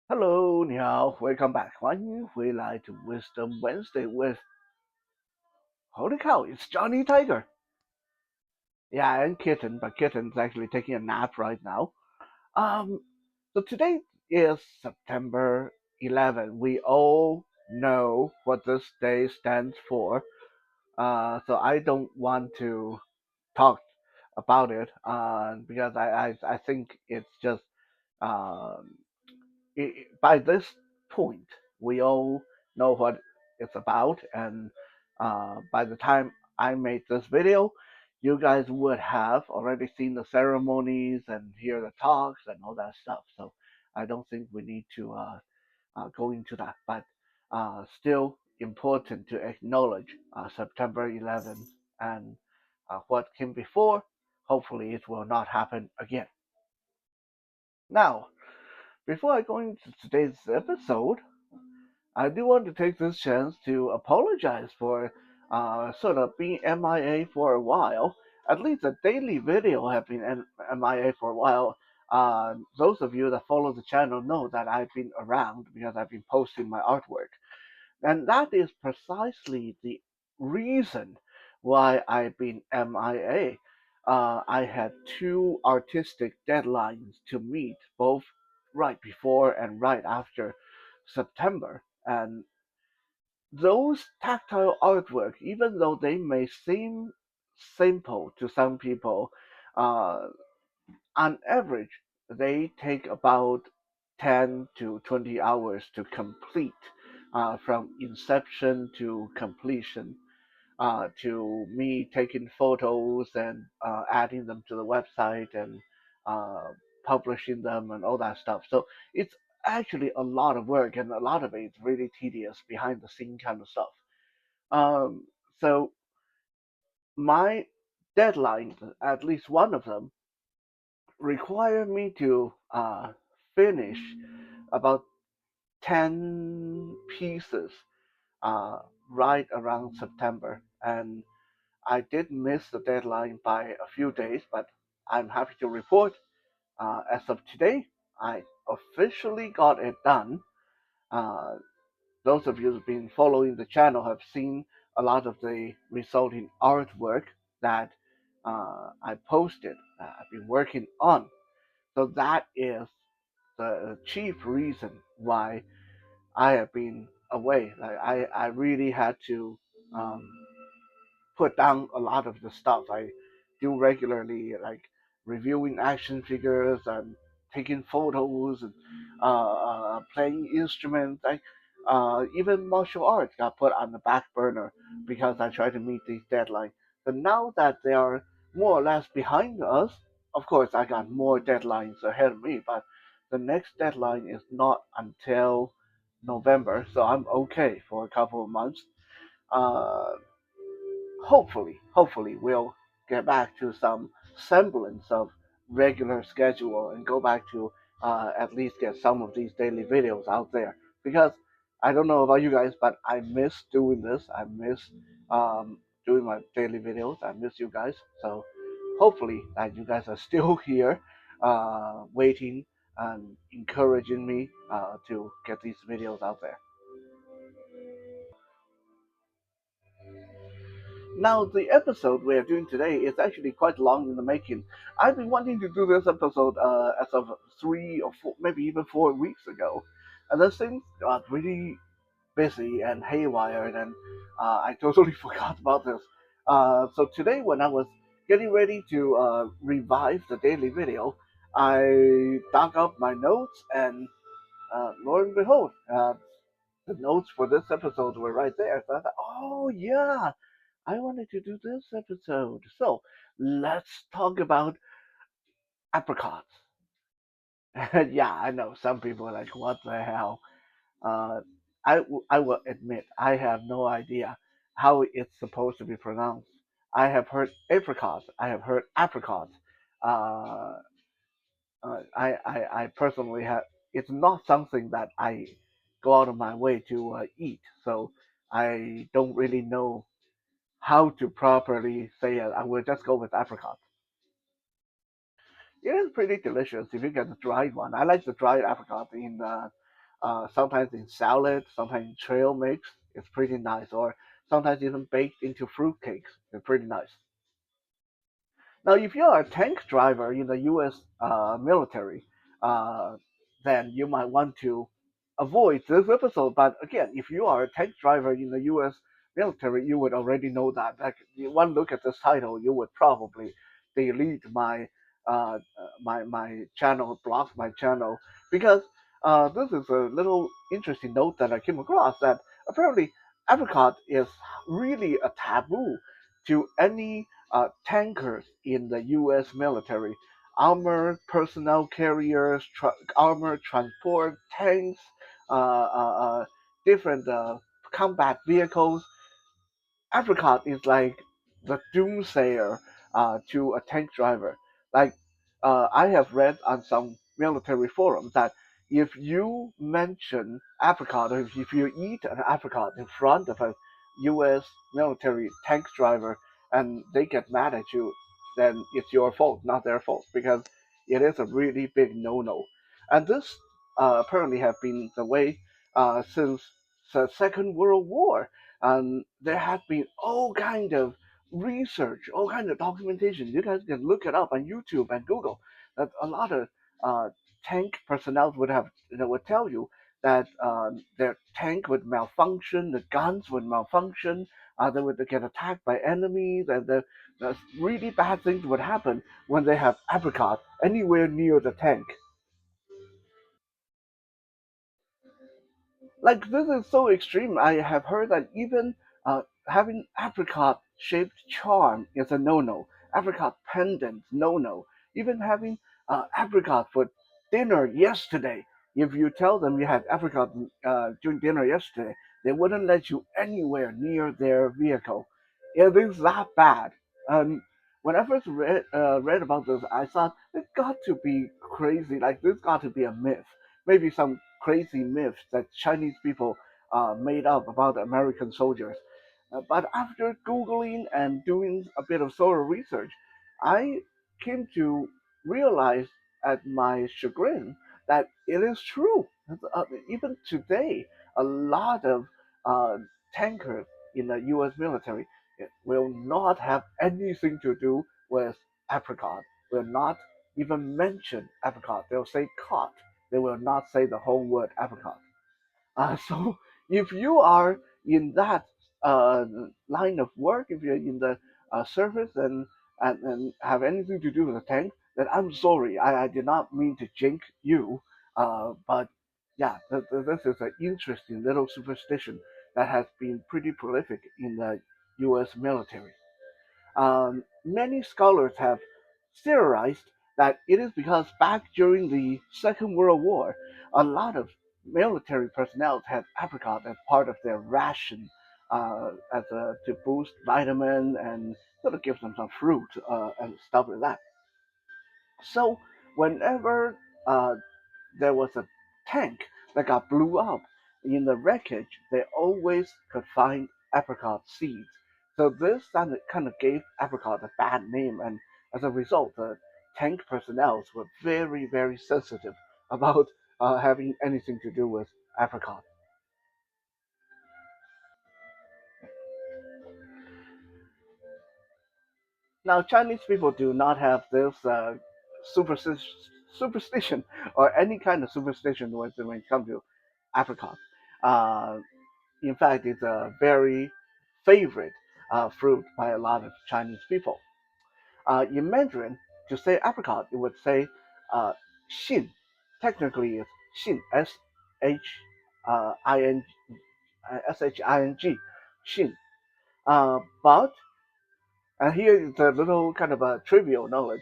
Hello，你好，Welcome back，欢迎回来to Wisdom Wednesday with Holy cow, it's Johnny Tiger. Yeah, and Kitten, but Kitten's actually taking a nap right now. Um, so today is September 11. We all know what this day stands for. So I don't want to talk about it because I think it's just um, by this point, we all know what it's about, and by the time I made this video, you guys would have already seen the ceremonies and hear the talks and all that stuff. So I don't think we need to go into that, but still important to acknowledge September 11th and what came before. Hopefully, it will not happen again. Now, before I go into today's episode, I do want to take this chance to apologize for sort of being MIA for a while. At least a daily video have been MIA for a while. Those of you that follow the channel know that I've been around because I've been posting my artwork. And that is precisely the reason why I've been MIA. I had two artistic deadlines to meet, both right before and right after September. And those tactile artwork, even though they may seem simple to some people, uh, on average, they take about 10 to 20 hours to complete, from inception to completion, to me taking photos and adding them to the website and uh, publishing them and all that stuff. So it's actually a lot of work, and a lot of it is really tedious behind the scene kind of stuff. Um, so my deadline, at least one of them, require me to finish about 10 pieces uh, right around September. And I did miss the deadline by a few days, but I'm happy to report as of today, I officially got it done. Uh, those of you who've been following the channel have seen a lot of the resulting artwork that I posted, I've been working on. So that is the chief reason why I have been away. Like I really had to um, put down a lot of the stuff I do regularly, like reviewing action figures and taking photos and playing instruments. Even martial arts got put on the back burner because I try to meet these deadlines. But now that they are more or less behind us, of course, I got more deadlines ahead of me, but the next deadline is not until November, so I'm okay for a couple of months. Uh, hopefully we'll get back to some semblance of regular schedule and go back to at least get some of these daily videos out there, because I don't know about you guys, but I miss doing this. I miss doing my daily videos. I miss you guys. So hopefully that you guys are still here, waiting and encouraging me to get these videos out there. Now, the episode we are doing today is actually quite long in the making. I've been wanting to do this episode as of 3 or 4, maybe even 4 weeks ago. And then things got really busy and haywire, and I totally forgot about this. So today, when I was getting ready to revive the daily video, I dug up my notes, and lo and behold, the notes for this episode were right there. So I thought, oh yeah, I wanted to do this episode. So let's talk about apricots. Yeah, I know some people are like, what the hell? Uh, I will admit, I have no idea how it's supposed to be pronounced. I have heard apricots, I have heard apricots. Uh, I personally have, it's not something that I go out of my way to eat. So I don't really know how to properly say it. I will just go with apricot. It is pretty delicious if you get the dried one. I like the dried apricot in sometimes in salad, sometimes in trail mix. It's pretty nice, or sometimes even baked into fruit cakes. It's pretty nice. Now, if you are a tank driver in the U.S. Military, uh, then you might want to avoid this episode. But again, if you are a tank driver in the U.S. military, you would already know that. Like one look at this title, you would probably delete my channel, block my channel, because this is a little interesting note that I came across that apparently apricot is really a taboo to any tankers in the U.S. military, armored personnel carriers, armored transport tanks, different combat vehicles. Apricot is like the doomsayer to a tank driver. Like I have read on some military forums that if you mention apricot, or if you eat an apricot in front of a U.S. military tank driver and they get mad at you, then it's your fault, not their fault, because it is a really big no-no. And this apparently have been the way since the Second World War, and there has been all kind of research, all kind of documentation. You guys can look it up on YouTube and Google. That a lot of uh, tank personnel would have, would tell you that their tank would malfunction, the guns would malfunction, they would get attacked by enemies, and the really bad things would happen when they have apricot anywhere near the tank. Like this is so extreme. I have heard that even having apricot shaped charm is a no-no. Apricot pendant, no-no. Even having apricot for dinner yesterday. If you tell them you had apricot during dinner yesterday, they wouldn't let you anywhere near their vehicle. It is that bad. And when I first read about this, I thought it got to be crazy. Like this got to be a myth, maybe some crazy myths that Chinese people made up about American soldiers. But after Googling and doing a bit of thorough research, I came to realize at my chagrin that it is true. Even today, a lot of uh, tankers in the U.S. military will not have anything to do with apricot, will not even mention apricot. They'll say cot. They will not say the whole word apricot. So if you are in that line of work, if you're in the service and have anything to do with the tank, then I'm sorry. I did not mean to jinx you. But yeah, this is an interesting little superstition that has been pretty prolific in the U.S. military. Many scholars have theorized that it is because back during the Second World War, a lot of military personnel had apricot as part of their ration, to boost vitamin and sort of give them some fruit and stuff like that. So whenever there was a tank that got blew up in the wreckage, they always could find apricot seeds. So this kind of gave apricot a bad name, and as a result, the tank personnel were very, very sensitive about having anything to do with apricot. Now, Chinese people do not have this superstition, superstition or any kind of superstition when it comes to apricot. Uh, In fact, it's a very favorite fruit by a lot of Chinese people. In Mandarin, to say apricot, you would say xin. Technically, it's xin, S-H-I-N, S-H-I-N-G, xin. But, and here is a little kind of a trivial knowledge.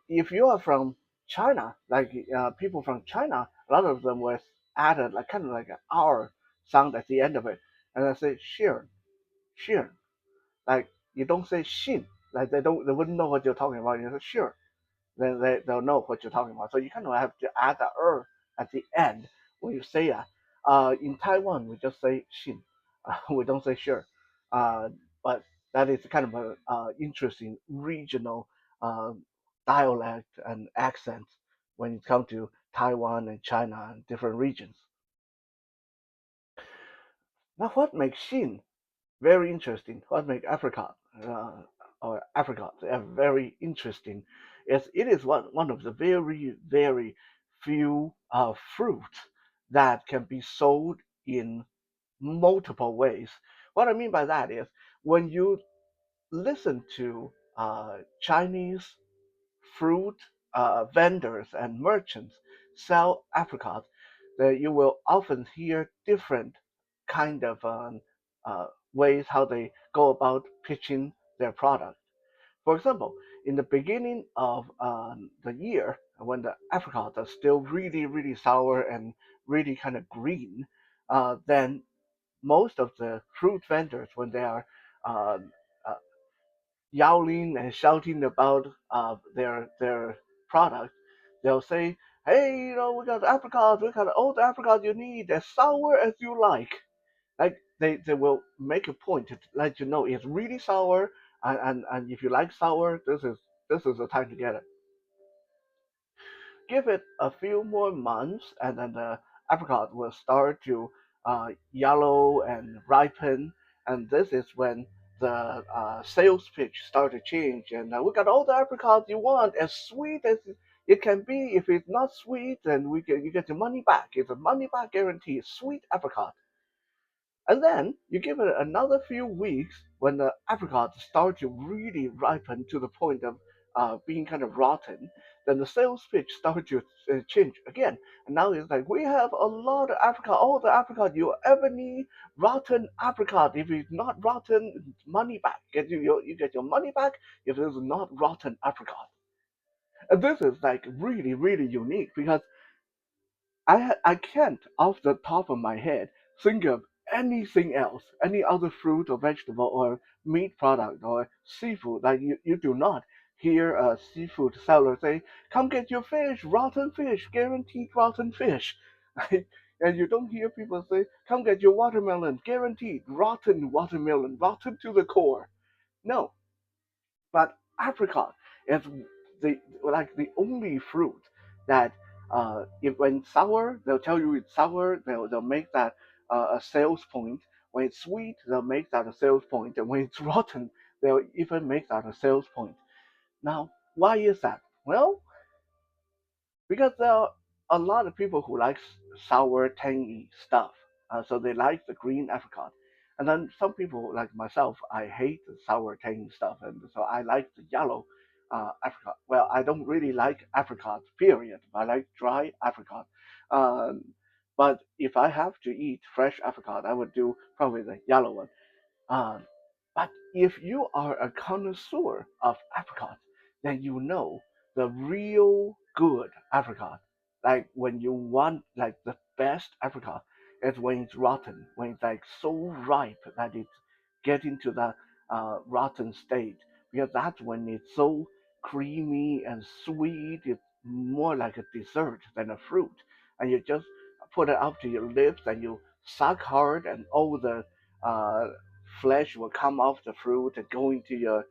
If you are from China, like people from China, a lot of them was added like kind of like an R sound at the end of it, and I say sheer, sheer. Like you don't say shin. Like they wouldn't know what you're talking about. You say sure, then they'll know what you're talking about. So you kind of have to add the at the end when you say that. In Taiwan, we just say shin. We don't say sure. Uh, but that is kind of a interesting regional uh, dialect and accent when it comes to Taiwan and China and different regions. Now, what makes Xin very interesting? What makes apricot or apricots very interesting is it is one of the very few fruits that can be sold in multiple ways. What I mean by that is when you listen to Chinese fruit vendors and merchants sell apricots, that you will often hear different kind of uh, ways how they go about pitching their product. For example, in the beginning of the year, when the apricots are still really sour and really kind of green, then most of the fruit vendors, when they are uh, uh, yowling and shouting about their product, they'll say, "Hey, we got apricots. We got all the apricots you need, as sour as you like." Like they will make a point to let you know it's really sour, and if you like sour, this is the time to get it. Give it a few more months, and then the apricot will start to yellow and ripen. And this is when the sales pitch start to change. And we got all the apricots you want, as sweet as it can be. If it's not sweet, then you get your money back. It's a money back guarantee. Sweet apricot. And then you give it another few weeks when the apricots start to really ripen to the point of being kind of rotten. Then the sales pitch starts to change again. And now it's like, we have a lot of apricot, all the apricot you ever need, rotten apricot. If it's not rotten, money back. You get your money back if it's not rotten apricot. And this is like really unique because I can't, off the top of my head, think of anything else, any other fruit or vegetable or meat product or seafood that you do not hear a seafood seller say, "Come get your fish, rotten fish, guaranteed rotten fish." And you don't hear people say, "Come get your watermelon, guaranteed rotten watermelon, rotten to the core." No, but apricot is the only fruit that if when sour, they'll tell you it's sour. They'll make that a sales point. When it's sweet, they'll make that a sales point, and when it's rotten, they'll even make that a sales point. Now, why is that? Well, because there are a lot of people who like sour, tangy stuff. So they like the green apricot. And then some people, like myself, I hate the sour, tangy stuff. And so I like the yellow apricot. Well, I don't really like apricots, period. I like dry apricot. Um, but if I have to eat fresh apricot, I would do probably the yellow one. Um, but if you are a connoisseur of apricots, then you know the real good apricot. Like when you want like the best apricot, is when it's rotten, when it's like so ripe that it's getting to the rotten state. Because that's when it's so creamy and sweet. It's more like a dessert than a fruit. And you just put it up to your lips and you suck hard, and all the uh, flesh will come off the fruit and go into your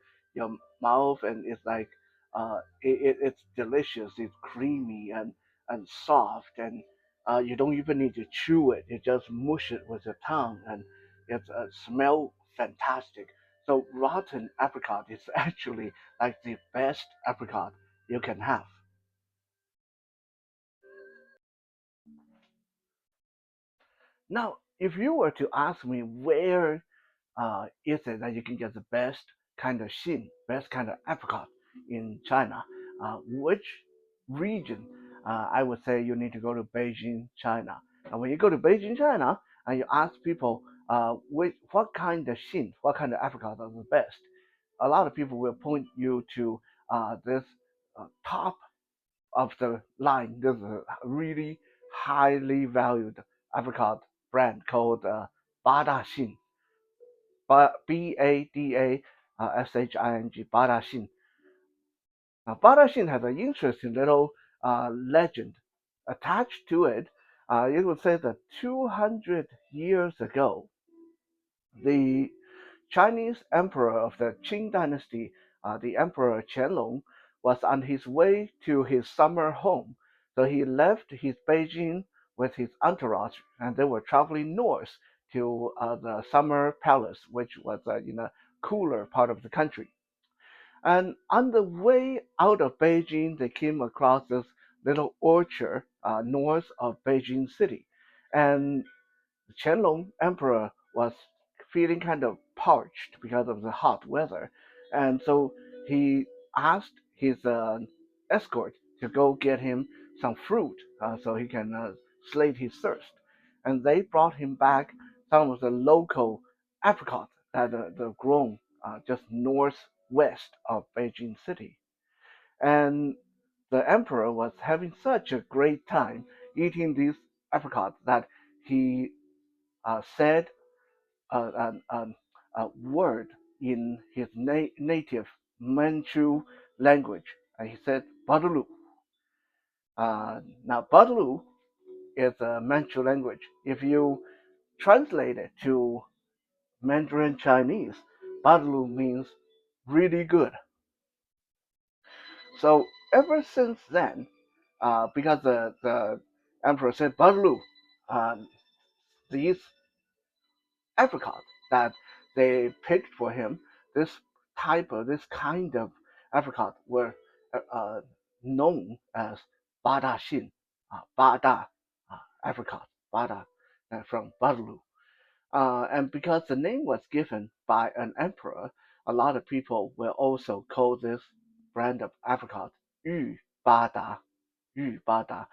mouth, and it's like it's delicious. It's creamy and soft, and you don't even need to chew it. You just mush it with your tongue, and it smell fantastic. So rotten apricot is actually like the best apricot you can have. Now, if you were to ask me where is it that you can get the best kind of xin, best kind of apricot in China? Which region? I would say you need to go to Beijing, China. And when you go to Beijing, China, and you ask people what kind of xin, what kind of apricot are the best, a lot of people will point you to this top of the line. There's a really highly valued apricot brand called Bada Xin. Badashing, Badashing. Now, Badashing has an interesting little legend attached to it. It would say that 200 years ago, the Chinese emperor of the Qing dynasty, the Emperor Qianlong, was on his way to his summer home. So he left his Beijing with his entourage, and they were traveling north to the summer palace, which was in a cooler part of the country. And on the way out of Beijing, they came across this little orchard north of Beijing city. And Qianlong Emperor was feeling kind of parched because of the hot weather, and so he asked his escort to go get him some fruit so he can slake his thirst. And they brought him back some of the local apricots that are grown just northwest of Beijing city. And the emperor was having such a great time eating these apricots that he said a word in his native Manchu language. He said Badulu. Now, Badulu is a Manchu language. If you translate it to Mandarin Chinese, Badulu means really good. So ever since then, because the emperor said Badulu, uh, these apricot that they picked for him, this kind of apricot were known as Bada Xin, Bada apricot, Bada from Badalu. And because the name was given by an emperor, a lot of people will also call this brand of apricot Yu Bada, Yu Bada.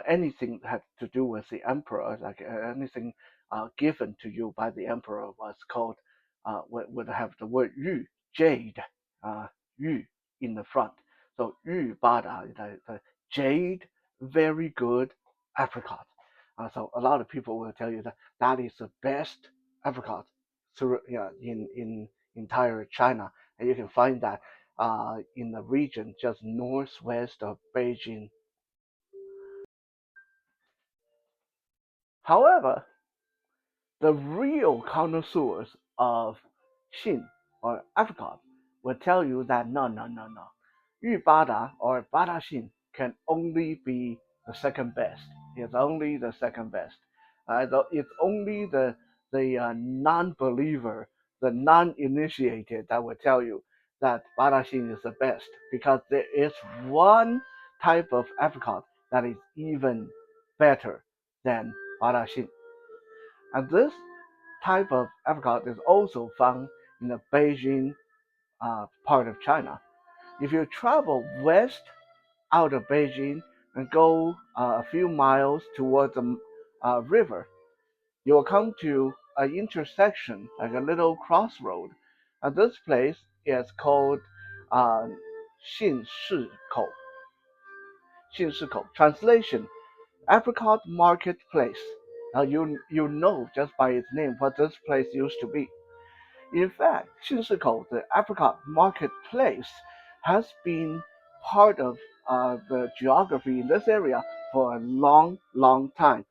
Anything that had to do with the emperor, like anything given to you by the emperor, was called would have the word Yu, jade, Yu in the front. So Yu Bada, the jade, very good apricot. So a lot of people will tell you that that is the best apricot through in entire China, and you can find that in the region just northwest of Beijing. However, the real connoisseurs of Xin or apricot will tell you that no, no, no, no. Yu Bada or Bada Xin can only be the second best. It's only the second best. It's only the non-believer, the non-initiated that will tell you that Bada Xin is the best because there is one type of apricot that is even better than Bada Xin. And this type of apricot is also found in the Beijing part of China. If you travel west out of Beijing and go a few miles towards the river, you will come to an intersection, like a little crossroad. And this place is called uh, 信市口. 信市口. Translation: Apricot Marketplace. Now you know just by its name what this place used to be. In fact, 信市口, the apricot marketplace, has been part of the geography in this area for a long, long time,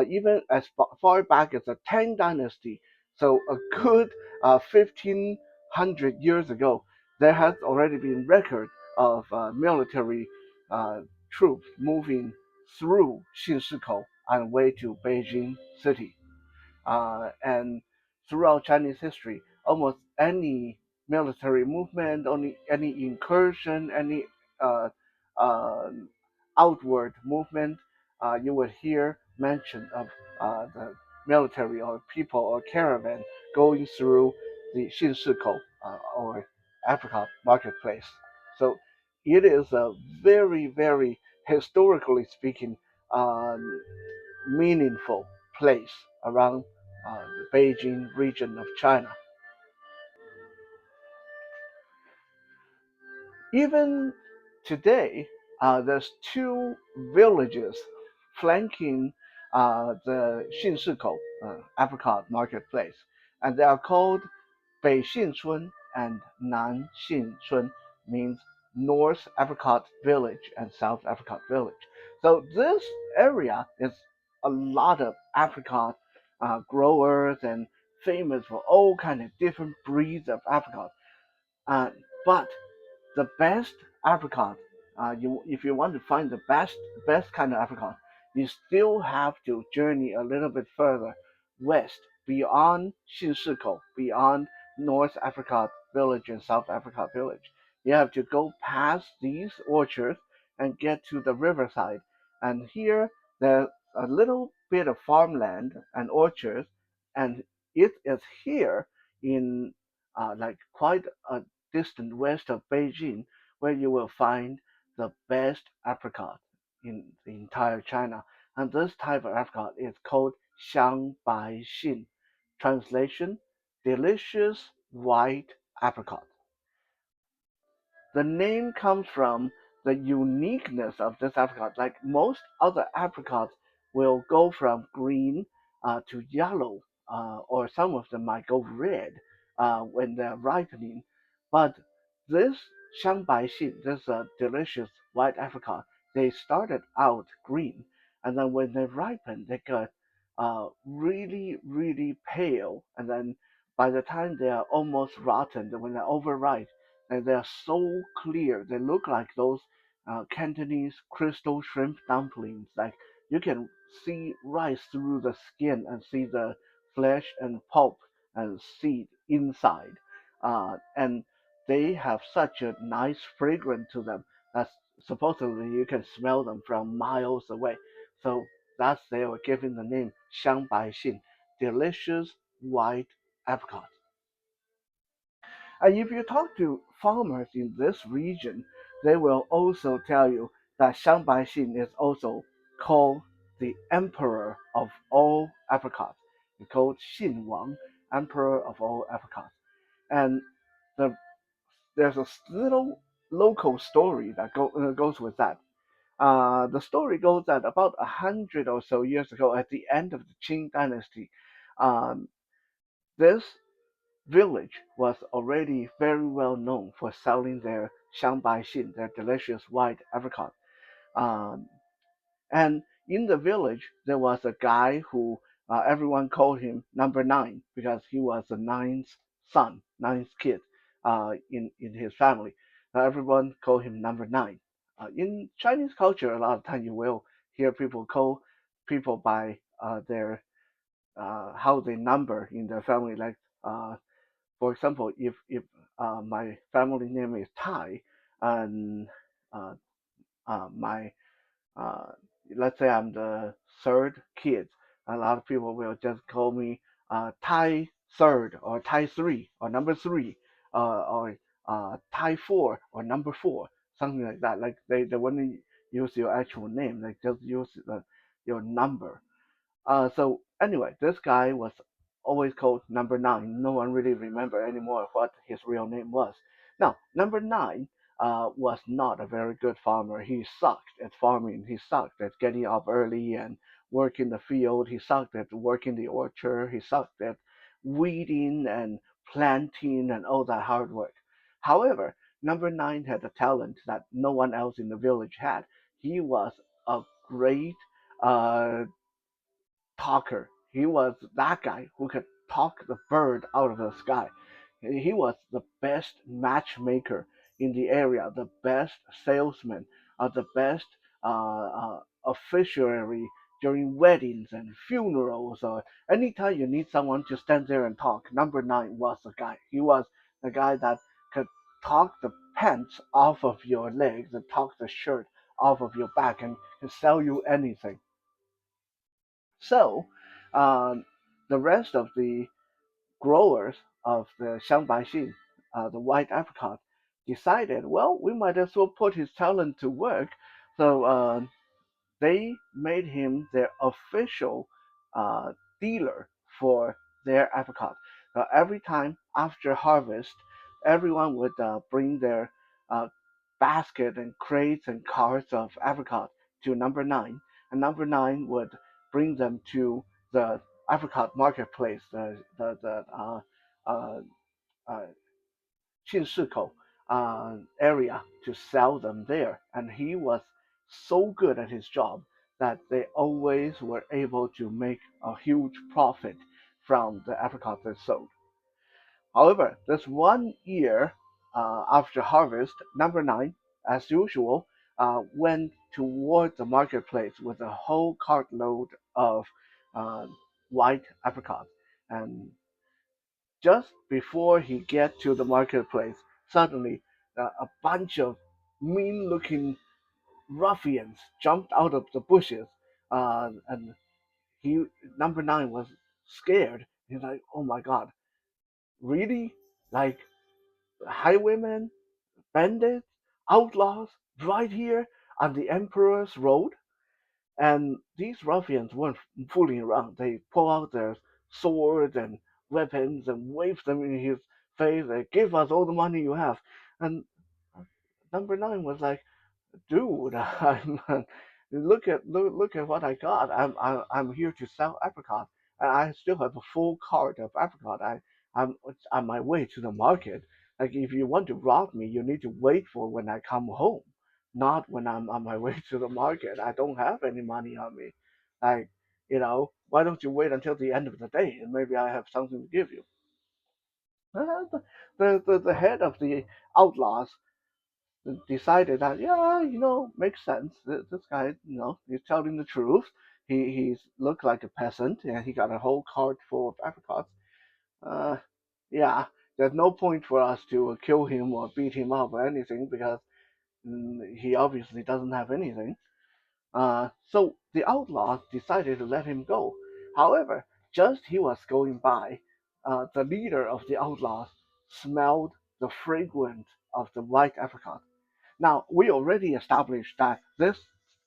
even as far back as the Tang Dynasty. So a good 1500 years ago, there has already been record of military uh, troops moving through 信市口 on the way to Beijing city. And throughout Chinese history, almost any military movement, any incursion, any uh, uh, outward movement, you would hear mention of the military or people or caravan going through the 信市口 or apricot marketplace. So it is a very, very historically speaking um, meaningful place around the Beijing region of China. Even today, there's two villages flanking the Xinsikou apricot marketplace, and they are called Bei Xinchun and Nan Xinchun, means North Apricot Village and South Apricot Village. So this area is a lot of apricot growers and famous for all kind of different breeds of apricot. Uh, but the best apricot, if you want to find the best kind of apricot, you still have to journey a little bit further west beyond Shinshiko, beyond North Africa village and South Africa village. You have to go past these orchards and get to the riverside. And here there's a little bit of farmland and orchards, and it is here in like quite a distant west of Beijing where you will find the best apricot in the entire China. And this type of apricot is called Xiang Bai Xin. Translation: delicious white apricot. The name comes from the uniqueness of this apricot. Like most other apricots will go from green to yellow, or some of them might go red when they're ripening. But this Xiangbaixin, this delicious white apricot, they started out green, and then when they ripen, they got really, really pale, and then by the time they are almost rotten, when they're overripe, and they're so clear. They look like those Cantonese crystal shrimp dumplings. Like you can see right through the skin and see the flesh and pulp and seed inside. And they have such a nice fragrance to them that supposedly you can smell them from miles away. So that's they were giving the name Xiang Bai Xin, delicious white apricot. And if you talk to farmers in this region, they will also tell you that Xiangbaixin is also called the emperor of all apricots. It's called Xin Wang, emperor of all apricots. And the, there's a little local story that goes with that. The story goes that about 100 or so years ago, at the end of the Qing dynasty, um, this village was already very well known for selling their xiangbaixin, their delicious white apricot. Um, and in the village, there was a guy who everyone called him Number Nine because he was the ninth son, ninth kid in his family. Everyone called him Number Nine. In Chinese culture, a lot of time you will hear people call people by their how they number in their family, like for example, if my family name is Tai, and uh, my uh, let's say I'm the third kid, a lot of people will just call me Tai third or Tai three or number three, or Tai four or number four, something like that. Like they wouldn't use your actual name, they just use your number. So anyway, this guy was always called Number Nine. No one really remember anymore what his real name was. Now, Number Nine was not a very good farmer. He sucked at farming. He sucked at getting up early and work in the field. He sucked at working the orchard. He sucked at weeding and planting and all that hard work. However, Number Nine had a talent that no one else in the village had. He was a great uh, talker. He was that guy who could talk the bird out of the sky. He was the best matchmaker in the area, the best salesman, the best officiary during weddings and funerals, or anytime you need someone to stand there and talk. Number nine was the guy. He was the guy that could talk the pants off of your legs and talk the shirt off of your back and can sell you anything. So, um, the rest of the growers of the Xiangbaixin, the white apricot, decided, well, we might as well put his talent to work. So they made him their official uh, dealer for their apricot. Every time after harvest, everyone would bring their uh, basket and crates and carts of apricot to Number Nine, and Number Nine would bring them to the apricot marketplace, the uh, uh, Shinshiko area to sell them there. And he was so good at his job that they always were able to make a huge profit from the apricots they sold. However, this one year after harvest, Number Nine, as usual, went toward the marketplace with a whole cartload of uh, white apricots. And just before he get to the marketplace, suddenly a bunch of mean-looking ruffians jumped out of the bushes, and he number nine was scared. He's like, "Oh my God, really? Like highwaymen, bandits, outlaws, right here on the Emperor's Road?" And these ruffians weren't fooling around. They pull out their swords and weapons and wave them in his face. They give us all the money you have. And number nine was like, dude, look at what I got. I'm here to sell apricot, and I still have a full cart of apricot. I'm on my way to the market. Like if you want to rob me, you need to wait for when I come home, not when I'm on my way to the market. I don't have any money on me. Like why don't you wait until the end of the day and maybe I have something to give you. The head of the outlaws decided that yeah, makes sense. This guy, he's telling the truth. He's looked like a peasant, and he got a whole cart full of apricots. Uh, yeah, there's no point for us to kill him or beat him up or anything because he obviously doesn't have anything. So the outlaws decided to let him go. However, just he was going by, the leader of the outlaws smelled the fragrance of the white apricot. Now, we already established that this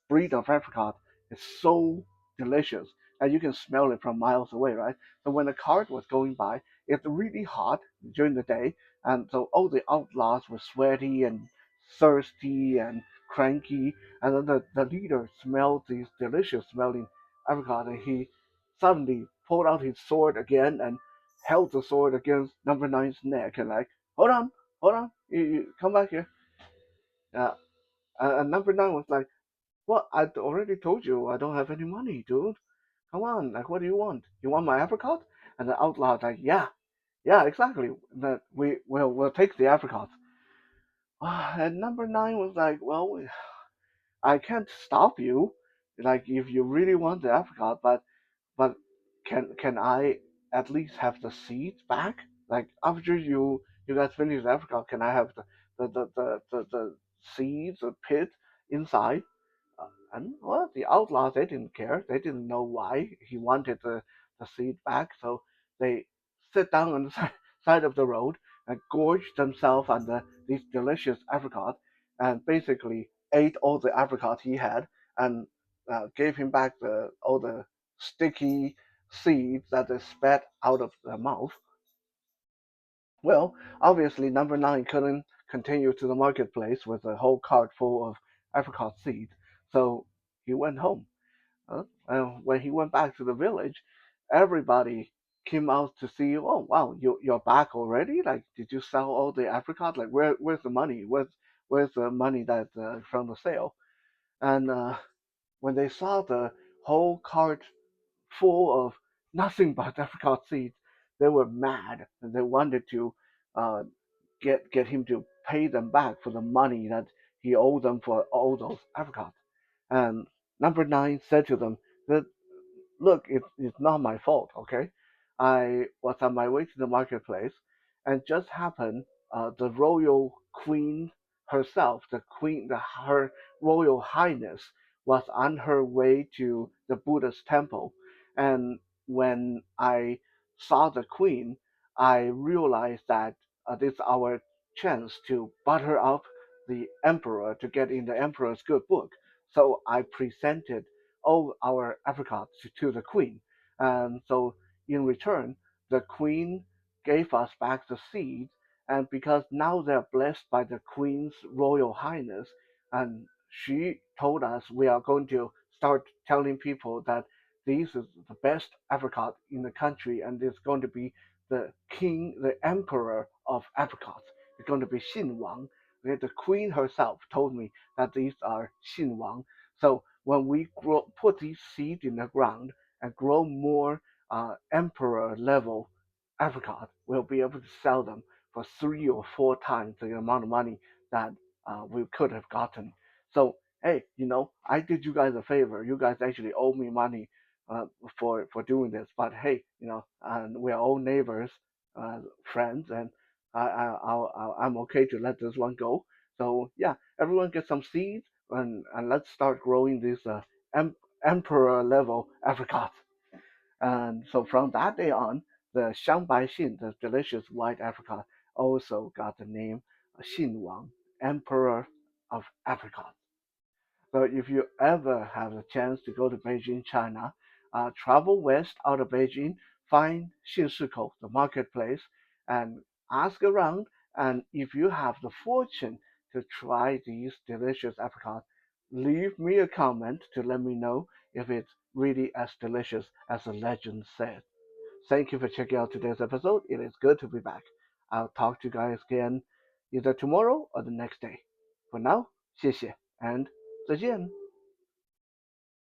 breed of apricot is so delicious that you can smell it from miles away, right? So when the cart was going by, it's really hot during the day, and so all the outlaws were sweaty and thirsty and cranky, and then the leader smelled these delicious smelling apricot, and he suddenly pulled out his sword again and held the sword against number nine's neck and like, hold on, you come back here. Uh, and number nine was like, "What? I already told you I don't have any money, dude. Come on, like, what do you want? You want my apricot?" And the outlaw was like, "Yeah, yeah, exactly. That we'll take the apricot." And number nine was like, "Well, I can't stop you. Like, if you really want the apricot, but can I at least have the seeds back? Like after you guys finish the apricot, can I have the seeds, the pit inside?" And well, the outlaws they didn't care. They didn't know why he wanted the seed back, so they sit down on the side of the road and gorged themselves on these delicious apricots, and basically ate all the apricot he had, and gave him back the all the sticky seeds that they spat out of their mouth. Well, obviously, number nine couldn't continue to the marketplace with a whole cart full of apricot seeds, so he went home. And when he went back to the village, everybody came out to see. Oh wow, you're back already? Like, did you sell all the apricot? Like, where's the money? Where's the money that from the sale? And when they saw the whole cart full of nothing but apricot seeds, they were mad and they wanted to uh, get him to pay them back for the money that he owed them for all those apricots. And number nine said to them that look, it's not my fault, okay? I was on my way to the marketplace and just happened the royal queen herself, her royal highness, was on her way to the Buddha's temple. And when I saw the queen, I realized that this is our chance to butter up the emperor to get in the emperor's good book. So I presented all our apricots to the queen. And so in return, the queen gave us back the seeds. And because now they're blessed by the queen's royal highness, and she told us we are going to start telling people that this is the best apricot in the country, and it's going to be the king, the emperor of apricots. It's going to be Xin Wang. The queen herself told me that these are Xin Wang. So when we put these seeds in the ground and grow more emperor level apricot, we'll be able to sell them for 3 or 4 times the amount of money that we could have gotten. So hey, I did you guys a favor. You guys actually owe me money uh, for doing this. But hey, and we're all neighbors, friends, and I'm okay to let this one go. So yeah, everyone get some seeds, and let's start growing these em- emperor level apricots. And so from that day on, the Xiangbai the delicious white apricot, also got the name Xin Wang, Emperor of Apricots. So if you ever have the chance to go to Beijing, China, travel west out of Beijing, find Xinsikou, the marketplace, and ask around. And if you have the fortune to try these delicious apricots, leave me a comment to let me know if it's really as delicious as the legend said. Thank you for checking out today's episode. It is good to be back. I'll talk to you guys again either tomorrow or the next day. For now, 谢谢 and 再见。